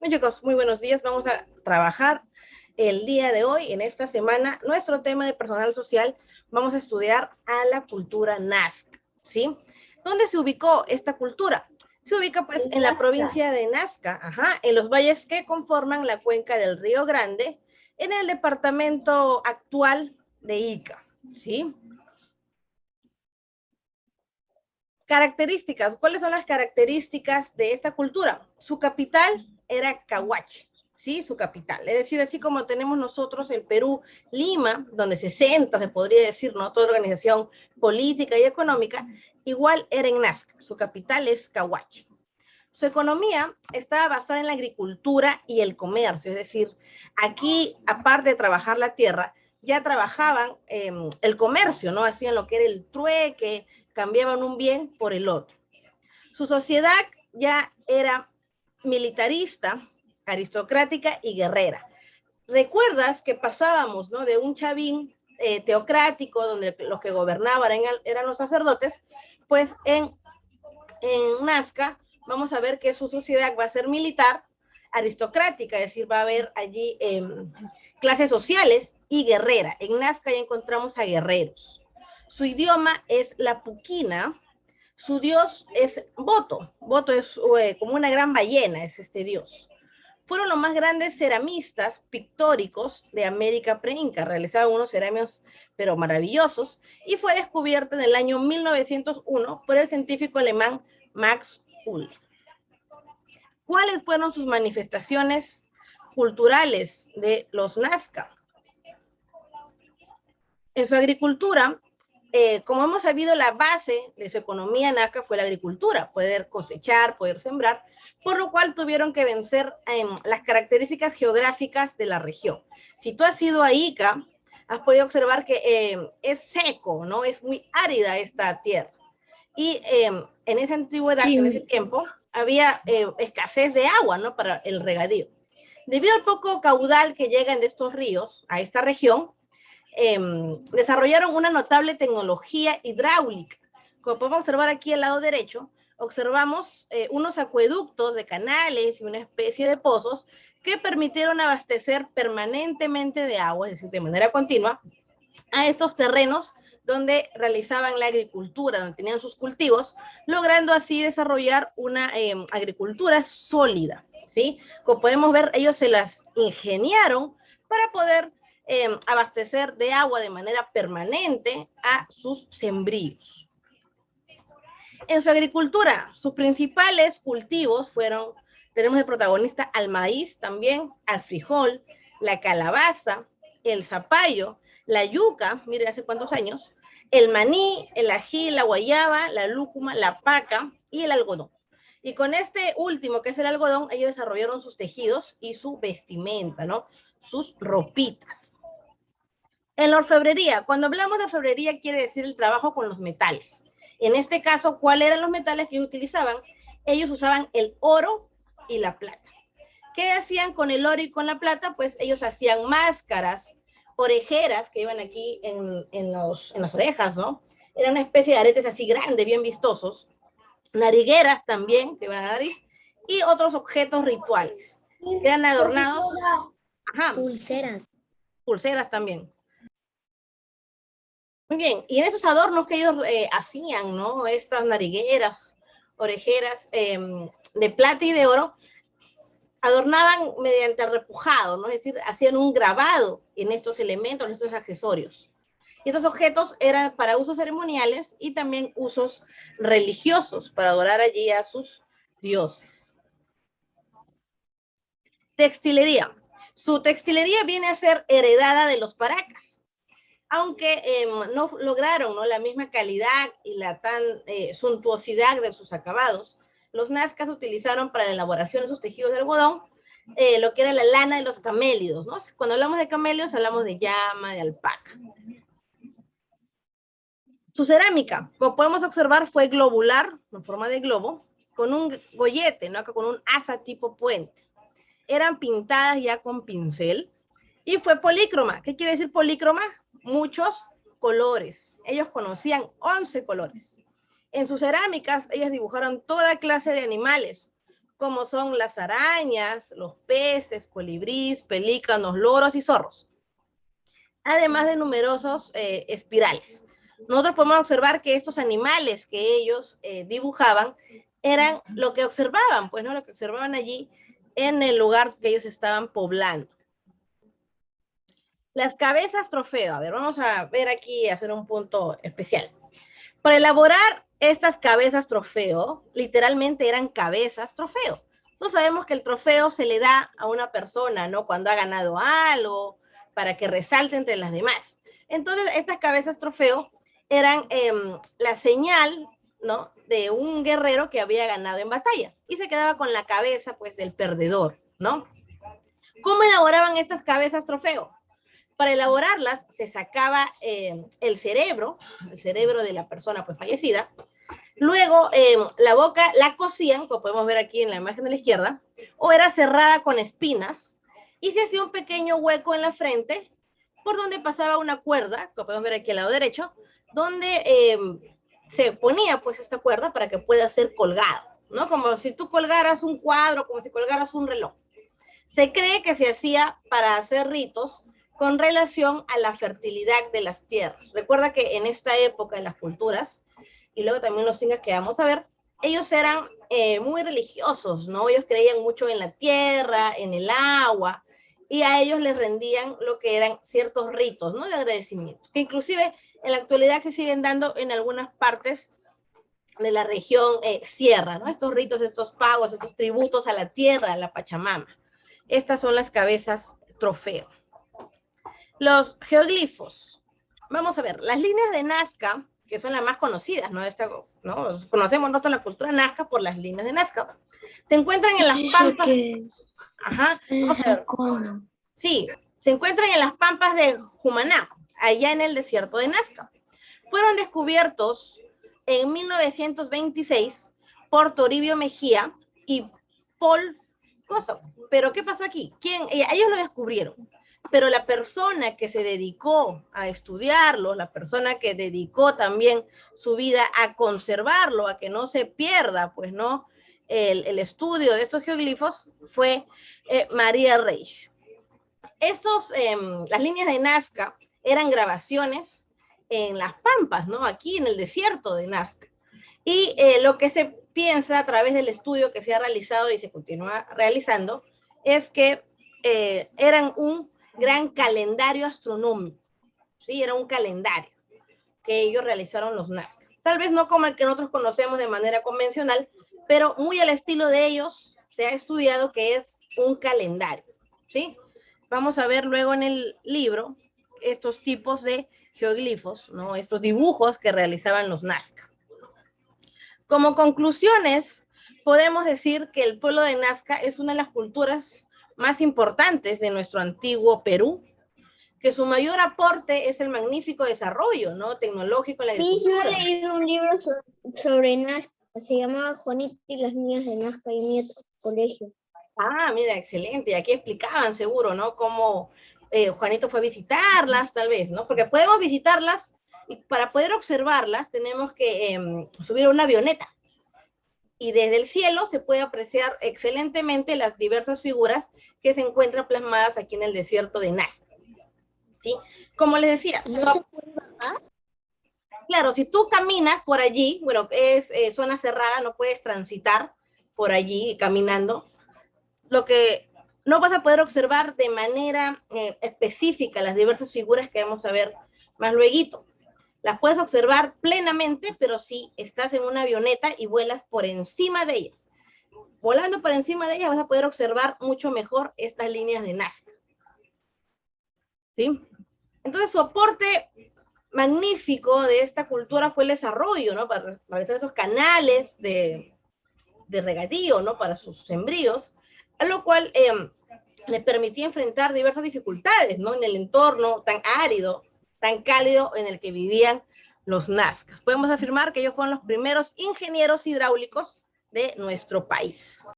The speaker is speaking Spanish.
Bueno, chicos, muy buenos días. Vamos a trabajar el día de hoy, en esta semana. Nuestro tema de personal social, vamos a estudiar a la cultura Nazca, ¿sí? ¿Dónde se ubicó esta cultura? Se ubica pues en la provincia de Nazca, en los valles que conforman la cuenca del Río Grande, en el departamento actual de Ica, ¿sí? Características. ¿Cuáles son las características de esta cultura? Su capital era Cahuachi, ¿sí? Su capital. Es decir, así como tenemos nosotros en Perú, Lima, donde se centra, se podría decir, ¿no? Toda organización política y económica, igual era en Nazca. Su capital es Cahuachi. Su economía estaba basada en la agricultura y el comercio, es decir, aquí, aparte de trabajar la tierra, ya trabajaban el comercio, ¿no? Hacían lo que era el trueque, cambiaban un bien por el otro. Su sociedad ya era militarista, aristocrática y guerrera. ¿Recuerdas que pasábamos, ¿no? De un chavín teocrático, donde los que gobernaban eran los sacerdotes, pues en Nazca vamos a ver que su sociedad va a ser militar, aristocrática, es decir, va a haber allí clases sociales y guerrera. En Nazca ya encontramos a guerreros. Su idioma es la puquina, su dios es Boto. Boto es como una gran ballena, es este dios. Fueron los más grandes ceramistas pictóricos de América preinca. Realizaban unos cerámicos, pero maravillosos, y fue descubierto en el año 1901 por el científico alemán Max Ull. ¿Cuáles fueron sus manifestaciones culturales de los Nazca? En su agricultura, como hemos sabido, la base de su economía nazca fue la agricultura, poder cosechar, poder sembrar, por lo cual tuvieron que vencer las características geográficas de la región. Si tú has ido a Ica, has podido observar que es seco, ¿no? Es muy árida esta tierra. Y en esa antigüedad, sí, en ese tiempo, había escasez de agua, ¿no? Para el regadío. Debido al poco caudal que llegan de estos ríos a esta región, desarrollaron una notable tecnología hidráulica. Como podemos observar aquí al lado derecho, observamos unos acueductos de canales y una especie de pozos que permitieron abastecer permanentemente de agua, es decir, de manera continua, a estos terrenos donde realizaban la agricultura, donde tenían sus cultivos, logrando así desarrollar una agricultura sólida, ¿sí? Como podemos ver, ellos se las ingeniaron para poder abastecer de agua de manera permanente a sus sembríos. En su agricultura, sus principales cultivos fueron, tenemos de protagonista al maíz también, al frijol, la calabaza, el zapallo, la yuca, mire hace cuántos años, el maní, el ají, la guayaba, la lúcuma, la paca y el algodón. Y con este último, que es el algodón, ellos desarrollaron sus tejidos y su vestimenta, ¿no? Sus ropitas. En la orfebrería, cuando hablamos de orfebrería quiere decir el trabajo con los metales. En este caso, ¿cuáles eran los metales que utilizaban? Ellos usaban el oro y la plata. ¿Qué hacían con el oro y con la plata? Pues ellos hacían máscaras, orejeras que iban aquí en las orejas, ¿no? Era una especie de aretes así grandes, bien vistosos. Narigueras también, que iban a la nariz, y otros objetos rituales. Que eran adornados. Ajá. Pulseras. Pulseras también. Muy bien, y en esos adornos que ellos hacían, ¿no? Estas narigueras, orejeras de plata y de oro, adornaban mediante repujado, ¿no? Es decir, hacían un grabado en estos elementos, en estos accesorios. Y estos objetos eran para usos ceremoniales y también usos religiosos, para adorar allí a sus dioses. Textilería. Su textilería viene a ser heredada de los paracas, aunque no lograron, ¿no?, la misma calidad y la tan suntuosidad de sus acabados. Los nazcas utilizaron para la elaboración de sus tejidos de algodón lo que era la lana de los camélidos, ¿no? Cuando hablamos de camélidos hablamos de llama, de alpaca. Su cerámica, como podemos observar, fue globular, en forma de globo, con un gollete, ¿no?, con un asa tipo puente. Eran pintadas ya con pincel y fue polícroma. ¿Qué quiere decir polícroma? Muchos colores. Ellos conocían 11 colores. En sus cerámicas, ellas dibujaron toda clase de animales, como son las arañas, los peces, colibríes, pelícanos, loros y zorros, además de numerosos espirales. Nosotros podemos observar que estos animales que ellos dibujaban eran lo que observaban, pues, ¿no? Lo que observaban allí en el lugar que ellos estaban poblando. Las cabezas trofeo. A ver, vamos a ver aquí, hacer un punto especial. Para elaborar estas cabezas trofeo, literalmente eran cabezas trofeo. Entonces sabemos que el trofeo se le da a una persona, ¿no? Cuando ha ganado algo, para que resalte entre las demás. Entonces, estas cabezas trofeo eran la señal, ¿no? De un guerrero que había ganado en batalla. Y se quedaba con la cabeza, pues, del perdedor, ¿no? ¿Cómo elaboraban estas cabezas trofeo? Para elaborarlas se sacaba el cerebro de la persona pues fallecida. Luego la boca la cosían, como podemos ver aquí en la imagen de la izquierda, o era cerrada con espinas y se hacía un pequeño hueco en la frente por donde pasaba una cuerda, como podemos ver aquí al lado derecho, donde se ponía pues esta cuerda para que pueda ser colgado, ¿no? Como si tú colgaras un cuadro, como si colgaras un reloj. Se cree que se hacía para hacer ritos con relación a la fertilidad de las tierras. Recuerda que en esta época de las culturas, y luego también los incas que vamos a ver, ellos eran muy religiosos, ¿no? Ellos creían mucho en la tierra, en el agua, y a ellos les rendían lo que eran ciertos ritos, ¿no? De agradecimiento, que inclusive en la actualidad se siguen dando en algunas partes de la región sierra, ¿no? Estos ritos, estos pagos, estos tributos a la tierra, a la Pachamama. Estas son las cabezas trofeo. Los geoglifos. Vamos a ver, las líneas de Nazca, que son las más conocidas, ¿no? Conocemos nosotros la cultura Nazca por las líneas de Nazca. Se encuentran en las pampas. Ajá, vamos a ver. Sí, se encuentran en las pampas de Jumaná, allá en el desierto de Nazca. Fueron descubiertos en 1926 por Toribio Mejía y Paul Coso. Pero ¿qué pasó aquí? Ellos lo descubrieron, pero la persona que se dedicó a estudiarlo, la persona que dedicó también su vida a conservarlo, a que no se pierda, pues, ¿no? El estudio de estos geoglifos fue María Reich. Las líneas de Nazca eran grabaciones en las pampas, ¿no? Aquí en el desierto de Nazca. Y lo que se piensa a través del estudio que se ha realizado y se continúa realizando es que eran un gran calendario astronómico, ¿sí? Era un calendario que ellos realizaron los Nazca. Tal vez no como el que nosotros conocemos de manera convencional, pero muy al estilo de ellos se ha estudiado que es un calendario, ¿sí? Vamos a ver luego en el libro estos tipos de geoglifos, ¿no? Estos dibujos que realizaban los Nazca. Como conclusiones, podemos decir que el pueblo de Nazca es una de las culturas más importantes de nuestro antiguo Perú, que su mayor aporte es el magnífico desarrollo, ¿no? Tecnológico en la agricultura. Sí, yo he leído un libro sobre Nazca, se llamaba Juanito y las niñas de Nazca y mi colegio. Ah, mira, excelente. Y aquí explicaban seguro, ¿no? Cómo Juanito fue a visitarlas, tal vez, ¿no? Porque podemos visitarlas y para poder observarlas tenemos que subir a una avioneta. Y desde el cielo se puede apreciar excelentemente las diversas figuras que se encuentran plasmadas aquí en el desierto de Nazca. ¿Sí? Como les decía, ¿No se puede bajar? Claro, si tú caminas por allí, bueno, es zona cerrada, no puedes transitar por allí caminando, lo que no vas a poder observar de manera específica las diversas figuras que vamos a ver más luego. Las puedes observar plenamente, pero si estás en una avioneta y vuelas por encima de ellas. Volando por encima de ellas vas a poder observar mucho mejor estas líneas de Nazca. ¿Sí? Entonces, su aporte magnífico de esta cultura fue el desarrollo, ¿no? Para realizar esos canales de regadío, ¿no? Para sus sembríos, a lo cual le permitía enfrentar diversas dificultades, ¿no? En el entorno tan árido, tan cálido en el que vivían los nazcas. Podemos afirmar que ellos fueron los primeros ingenieros hidráulicos de nuestro país.